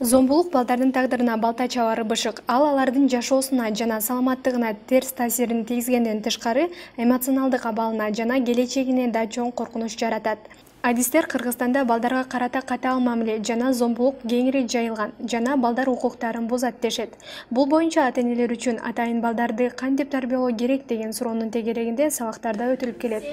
Зомбулук балдардын тагдырына балта чабары бышык. Алардын жашоосуна жана саламаттыгына терс таасирин тийгизгенден тышкары, эмоционалдык абалына жана келечегине да чоң коркунуч жаратат. Адистер Кыргызстанда балдарга карата катаал мамиле жана зомбулук кеңири жайылган жана балдар укуктарын бузат дешет. Бул боюнча ата-энелер үчүн атайын балдарды кантип тарбиялоо керек деген суроонун тегерегинде сабактарда өтүлүп келет.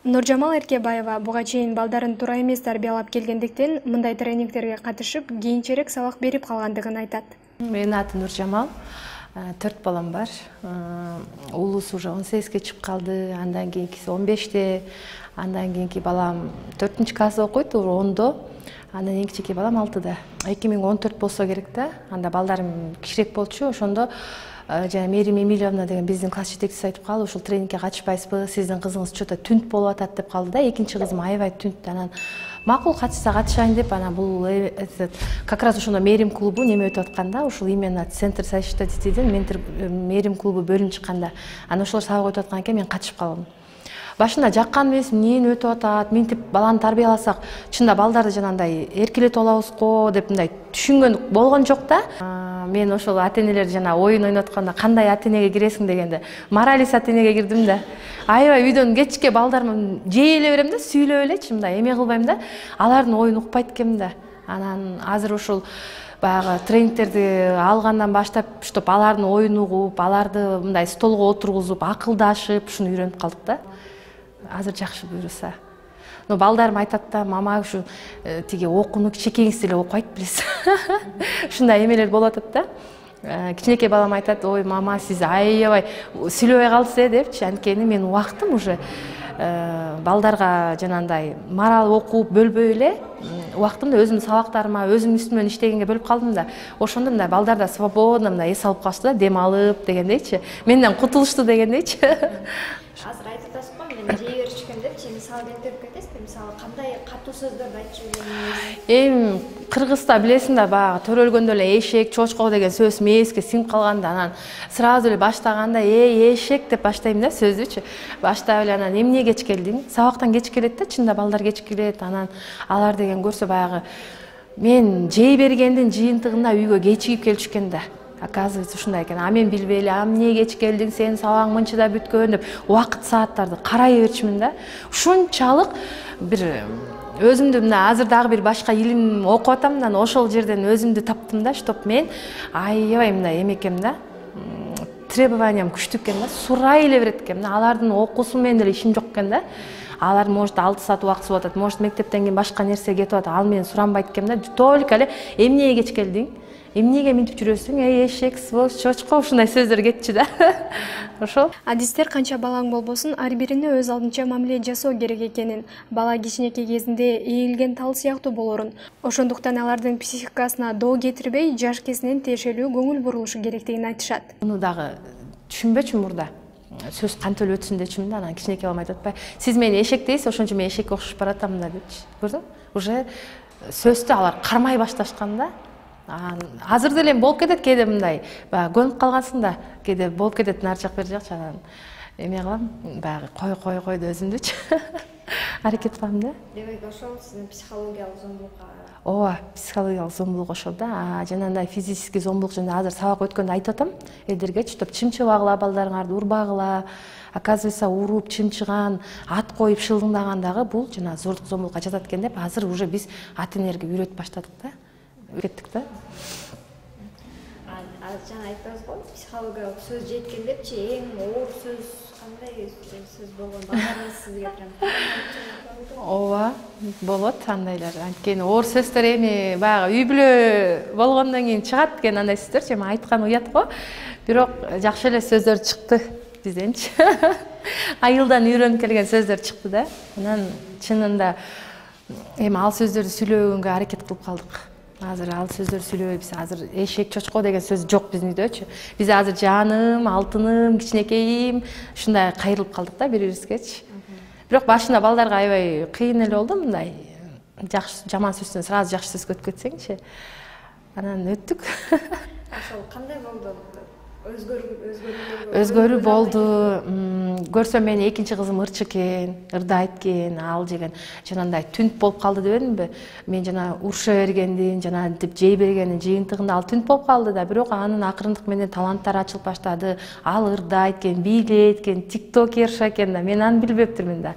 Нуржамал Эркебаева буга чейин балдарын туура эмес тарбиялап келгендиктен мындай тренингтерге катышып, кийинчерээк сабак берип калгандыгын айтат. Менин атым Нуржамал. 4 балам бар. Улус уже 18-ке чыгып калды, андан кийинкиси 15-те, андан кийинки балам 4-класс окуйт, 10-до. Андан эң кичинекей балам 6-да. 2014 болсо керек да. Анда балдарым кичирээк болчу, ошондо жана Мерим Эмильевна деген биздин класс жетекчиси айтып калды, ушул тренингке катышпайсызбы, сиздин кызыңыз чөтө түнт болуп атат деп калды да. Экинчи кызым аябай түнт. Анан макул катышса катышайын деп, анан бул как раз ошондо Мерим клубу неме өтүп атканда, ушул именно центр совершенстводейден Мерим клубу бөлүнүп чыкканда, анан ошолор сабак өтүп аткан экен, мен катышып калдым. Башында жаккан эмес, эмнени өтүп атат, мынтип баланы тарбияласак, чында балдарды жанагындай эркелетип алабыз го деп мындай түшүнгөн болгон жок да. Мен ошол ата-энелер жана оюн ойноп атканда кандай ата-энеге киресиң дегенде, моралист ата-энеге кирдим да. Аябай үйдөн кечке балдарымы жей эле берем да, сүйлөп элечи, мындай эме кылбайм да. Алардын оюн укпайт экенмин да. Анан азыр ушул баягы тренингтерди алгандан баштап, чтоб алардын оюн угуп, аларды мындай столго отургузуп, акылдашып, ушуну үйрөнүп калдык да. Азыр жакшы буюрса. Но балдарым айтат да, мама ушу тиги окууну кичинекейиңиз эле окуйт билесиз. Ушундай эмелер болуп атат да. Кичинекей балам айтат, ой мама сиз аябай сүйлөбөй калдыңыз депчи, анткени мен убактым уже балдарга жанагындай мораль окуп бөлбөй эле убактымды өзүмдүн сабактарыма, өзүмдүн үстүмөн иштегенге бөлүп калдым да. Ошондо мындай балдар да свободно мындай эс алып калышты да, дем алып дегендейчи. Менден кутулушту дегендейчи. Азыр айтып атасыз го, мен жей беришкен депчи, мисалы келтирип кетесизби? Мисалы кандай катуу сөздөрдү айтып жүргөнүңүз? Кыргызда билесиң да, баягы төрөлгөндө эле эшек, чочко деген сөз мээске сиңип калганда, анан сразу эле баштаганда эшек деп баштайм да сөздүчү. Баштап эле анан эмне кеч келдиң? Сабактан кеч келет да, чында балдар кеч келет. Анан алар деген көрсө баягы мен жей бергендин жыйынтыгында үйгө кечигип келишкен да. Оказывается, ушундай экен. А мен билбей эле, эмне кеч келдиң, сенин сабагың мынчыда бүткөн деп убакыт сааттарды карай берчүмүн да. Ушунчалык бир өзүмдү мына азыр дагы бир башка илим окуп атам да, ошол жерден өзүмдү таптым да, чтоб мен аябай мындай эмекем да. Требованиям күчтүү экен да, сурай эле берет экен да. Алардын окуусу менен деле ишим жок экен да. Алар может 6 саат убакыт болуп атат, может мектептен кийин башка нерсе кетип атат, ал менен суранбайт экен да. Только эле эмнеге кеч келдиң? Эмнеге мынтип жүрөсүң? Эшек, сволочь, чочко, ушундай сөздөр кетчү да. Ошол. Адистер канча балаң болбосун, ар бирине өз алдынча мамиле жасоо керек экенин, бала кичинекей кезинде ийилген тал сыяктуу болорун, ошондуктан алардын психикасына доо кетирбей, жаш кезинен тиешелүү көңүл бурулушу керектигин айтышат. Муну дагы түшүнбөчүмүн мурда. Сөз кантип эле өтсүн дечүмүн да, анан кичинекей балам айтып атпайбы, сиз мени эшек дейсиз, ошон үчүн мен эшекке окшош баратам да депчи. Көрдүң? Уже сөздү алар кармай башташкан да. Азыр деле болуп кетет кээде мындай, баягы көнүп калгансың да, кээде болуп кетет нар жак бер жакчы, анан эме кылам, баягы кой деп өзүмдүчү аракет кылам да. Демек ошол сиздин психологиялык зомбулукка. Ооба, психологиялык зомбулук ошол да. Жанагындай физический зомбулук жана азыр сабак өткөндө айтып атам элдерге, чтоб чымчыбагыла балдарыңарды, урбагыла. Оказывается, уруп, чымчыган, ат коюп шылдыңдаган дагы бул жана зордук зомбулукка жатат экен деп, азыр уже биз ата-энелерге үйрөтүп баштадык да. Кеттик да. Жана айтпаңыз го, психологиялык сөз жеткен депчи, эң оор сөз кандай сөз болгон? Балдарыңыз сизге прям. Ооба, болот андайлар. Анткени оор сөздөр эми баягы үй бүлө болгондон кийин чыгат экен андай сөздөр, эми айткан уят го. Бирок жакшы эле сөздөр чыкты бизденчи. Айылдан үйрөнүп келген сөздөр чыкты да. Анан чынында эми ал сөздөрдү сүйлөгөнгө аракет кылып калдык. Азыр ал сөздөр сүйлөбөйбүз. Азыр эшек, чочко деген сөз жок биздин үйдөчү. Биз азыр жаным, алтыным, кичинекейим ушундай кайрылып калдык да бири-бирибизгечи. Бирок башында балдарга аябай кыйын эле болду мындай. Жакшы, жаман сөздөн сразу жакшы сөзгө өтүп кетсеңчи. Анан өттүк. Ошол кандай болду? өзгөрүү болду. Көрсөм мени экинчи кызым ырчы экен, ырдайт экен, ал жеген жанагындай түнт болуп калды дебедимби? Мен жана уруша бергендин, жана антип жей бергендин жыйынтыгында ал түнт болуп калды да, бирок анын акырындык менен таланттары ачылып баштады. Ал ырдайт экен, бийлейт экен, тиктокерша экен да, мен аны билбептирмин да.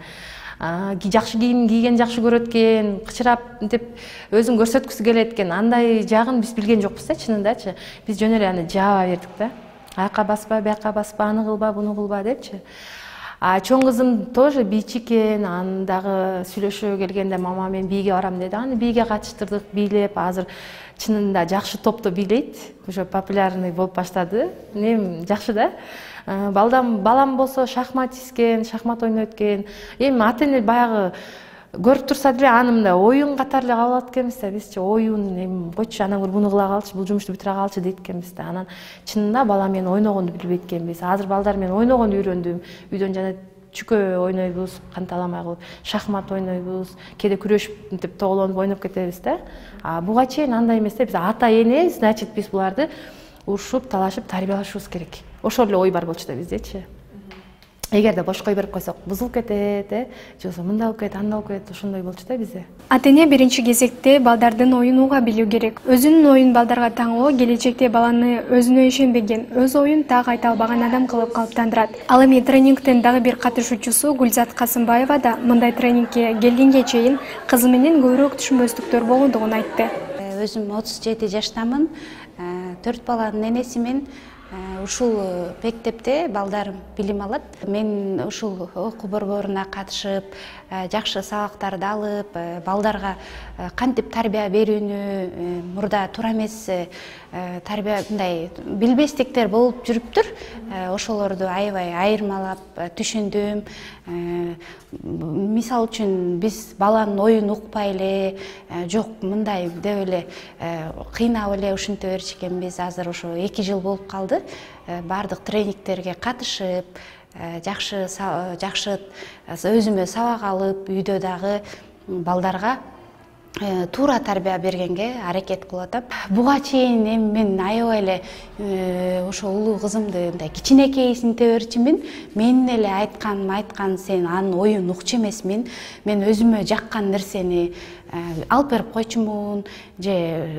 Жакшы кийим кийген жакшы көрөт экен, кычырап деп өзүн көрсөткүсү келет экен. Андай жагын биз билген жокпуз да, чынындачы. Биз жөн эле аны жаба бердик да. Аяққа баспа, бияққа баспа, аны кылба, буну кылба депчи. Чоң кызым тоже бийчи экен, андагы сүйлөшө келгенде мама мен бийге барам деди. Аны бийге катыштырдык, бийлеп, азыр чынында жакшы топто бийлейт. Уже популярный болуп баштады. Эми жакшы да. Балам болсо шахматисткен, шахмат ойнойт экен. Эми ата-эне баягы көрүп турса деле аны мындай оюн катары эле кабыл алат экенбиз да. Бизчи оюн, эми койчу анан көр буну кыла калчы, бул жумушту бүтүрө калчы дейт экенбиз да. Анан чынында бала менен ойногонду билбейт экенбиз. Азыр балдар менен ойногонду үйрөндүм. Үйдөн жана чүкө ойнойбуз, канталамай кылып, шахмат ойнойбуз, кээде күрөшүп мынтип тоголонуп ойноп кетебиз да. Буга чейин андай эмес да. Биз ата-эне, значит, биз буларды урушуп, талашып, тарбиялашыбыз керек. Ошол эле ой бар болчу да биздечи. Эгерде бош кой берип койсок, бузулуп кетет, же болбосо мындай болуп кетет, андай болуп кетет, ошондой болчу да бизде. Ата-эне биринчи кезекте балдардын оюн уга билүү керек. Өзүнүн оюн балдарга таңоо келечекте баланы өзүнө ишенбеген, өз оюн так айта албаган адам кылып калыптандырат. Ал эми тренингдин дагы бир катышуучусу Гүлзат Касымбаева да мындай тренингке келгенге чейин кызы менен көбүрөөк түшүнбөстүктөр болгондугун айтты. Өзүм 37 жаштамын, 4 баланын энесимин. Ушул мектепте балдарым билим алат. Мен ушул окуу борборуна катышып, жакшы сабактарды алып, балдарга кантип тарбия берүүнү мурда туура эмес тарбия мындай билбестиктер болуп жүрүптүр. Ошолорду аябай айырмалап түшүндүм. Мисал үчүн биз баланын оюн укпай эле, жок мындай деп эле кыйнап эле ушинте берчү экенбиз. Азыр ошо 2 жыл болуп калды. Бардык тренингтерге катышып, жакшы өзүмө сабак алып, үйдө дагы балдарга туура тарбия бергенге аракет кылып атам. Буга чейин эми мен аябай эле ошо улуу кызымды мындай кичинекейсин теберчимин. Мен эле айткан сен анын оюн укчу эмесмин. Мен өзүмө жаккан нерсени алып берип койчумун, же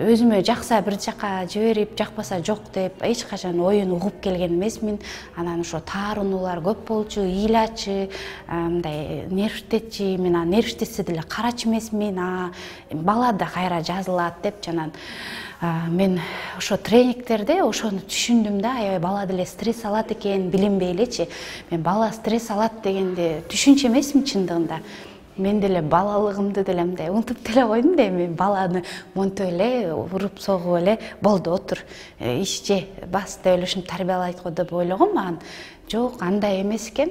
өзүмө жакса бир жака жиберип, жакпаса жок деп эч качан оюн угуп келген эмесмин. Анан ошо таарынуулар көп болчу, ыйлачы, мындай нервтетчи, мен аны нервтетсе деле карачу эмесмин. Бала да кайра жазылат деп жанан мен ошо тренингтерде ошону түшүндүм да. Аябай бала деле стресс алат экен, билинбей элечи. Мен бала стресс алат дегенди түшүнчү эмесмин чындыгында. Мен деле балалыгымды деле мындай унутуп деле койдум да. Эми баланы монтип эле уруп согуп эле болду, отур, иш же бас деп эле ушинтип тарбиялайт го деп ойлогом. Анан жок, андай эмес экен.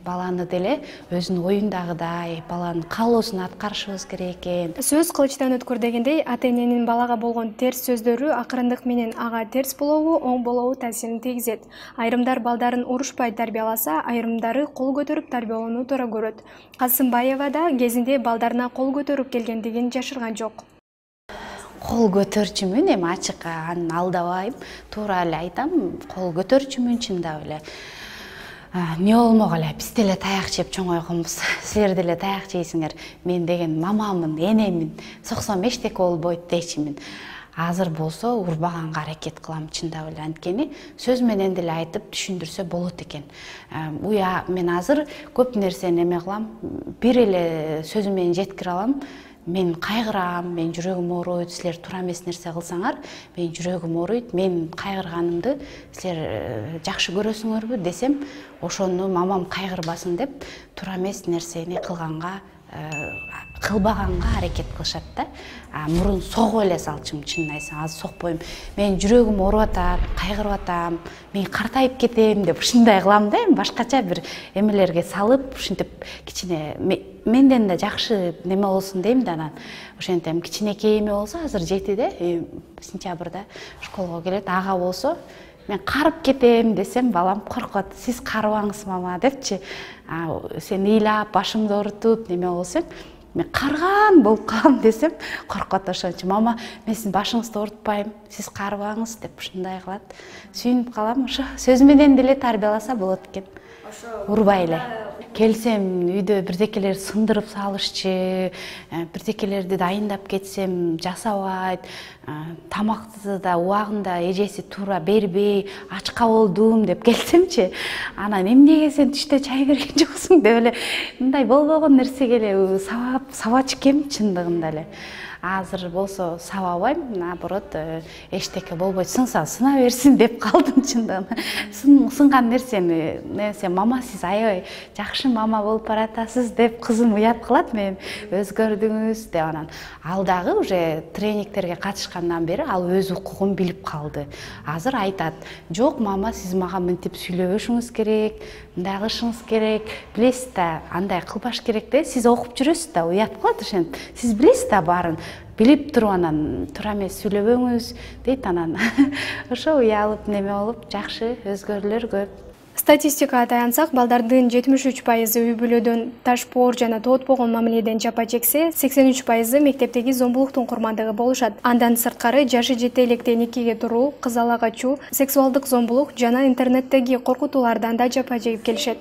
Баланы деле өзүнүн оюндагыдай, баланын каалоосун аткарышыбыз керек экен. Сөз кылычтан өткөр дегендей, ата-эненин балага болгон терс сөздөрү акырындык менен ага терс болобу, оң болобу таасирин тийгизет. Айрымдар балдарын урушпай тарбияласа, айрымдары кол көтөрүп тарбиялоону туура көрөт. Касымбаева да кезинде балдарына кол көтөрүп келгендигин жашырган жок. Кол көтөрчүмүн, эми ачык аны алдабайм, туура эле айтам, кол көтөрчүмүн чындап эле. Не болмок эле, биз деле таяк жеп чоңойгонбуз, силер деле таяк жейсиңер, мен деген мамамын, энемин, соксом эчтеке болбойт дейчимин. Азыр болсо урбаганга аракет кылам чындап эле, анткени сөз менен деле айтып түшүндүрсө болот экен. Мен азыр көп нерсени эме кылам, бир эле сөзү менен жеткире алам. Мен кайгырам, мен жүрөгүм ооруйт, силер туура эмес нерсе кылсаңар, мен жүрөгүм ооруйт, мен кайгырганымды силер жакшы көрөсүңөрбү десем, ошону мамам кайгырбасын деп туура эмес нерсени кылбаганга аракет кылышат да. Мурун согуп эле салчумун, чынын айтсам, азыр сокпойм. Мен жүрөгүм ооруп атат, кайгырып атам, мен картайып кетем деп ушундай кылам да, башкача бир эмелерге салып, ушинтип кичине менден да жакшы неме болсун дейм да. Анан ошентем, кичинекей эме болсо азыр 7-де, сентябрда школго келет, ага болсо мен карып кетем десем, балам коркот. Сиз карыбаңыз мама депчи. Сен ыйлап, башымды оорутуп неме болсоң, мен карыган болуп калам десем коркот ошончо. Мама, мен сиздин башыңызды оорутпайм, сиз карыбаңыз деп ушундай кылат. Сүйүнүп калам, ошо сөз менен деле тарбияласа болот экен. Урбай эле. Келсем үйдө бирдекелер сындырып салышчы, бирдекелерди дайындап кетсем жасабайт, тамакты да убагында эжеси туура бербей, ачка болдум деп келсемчи, анан эмнеге сен түштө чай берген жоксуң деп эле мындай болбогон нерсеге эле сабачу экем чындыгында эле. Азыр болсо сабабайм, наоборот, эчтеке болбойт, сынса сына берсин деп калдым чындыгында. Сынган нерсени мама сиз аябай жакшы мама болуп баратасыз деп кызым уят кылат, мен өзгөрдүңүз деп. Анан ал дагы уже тренингтерге катышкандан бери ал өз укугун билип калды. Азыр айтат: "Жок, мама, сиз мага мынтип сүйлөбөшүңүз керек, мындай кылышыңыз керек, билесиз да, андай кылбаш керек да, сиз окуп жүрөсүз да", уят кылат ошентип. "Сиз билесиз да баарын, билип туруп анан туура эмес сүйлөбөңүз" дейт. Анан ошо уялып неме болуп жакшы өзгөрүүлөр көп. Статистикага таянсак, балдардын 73% үй бүлөдөн ташпоор жана тоотпогон мамиледен жапа чексе, 83% мектептеги зомбулуктун курмандыгы болушат. Андан сырткары жашы жете электе никеге туруу, кыз ала качуу, сексуалдык зомбулук жана интернеттеги коркутуулардан да жапа чегип келишет.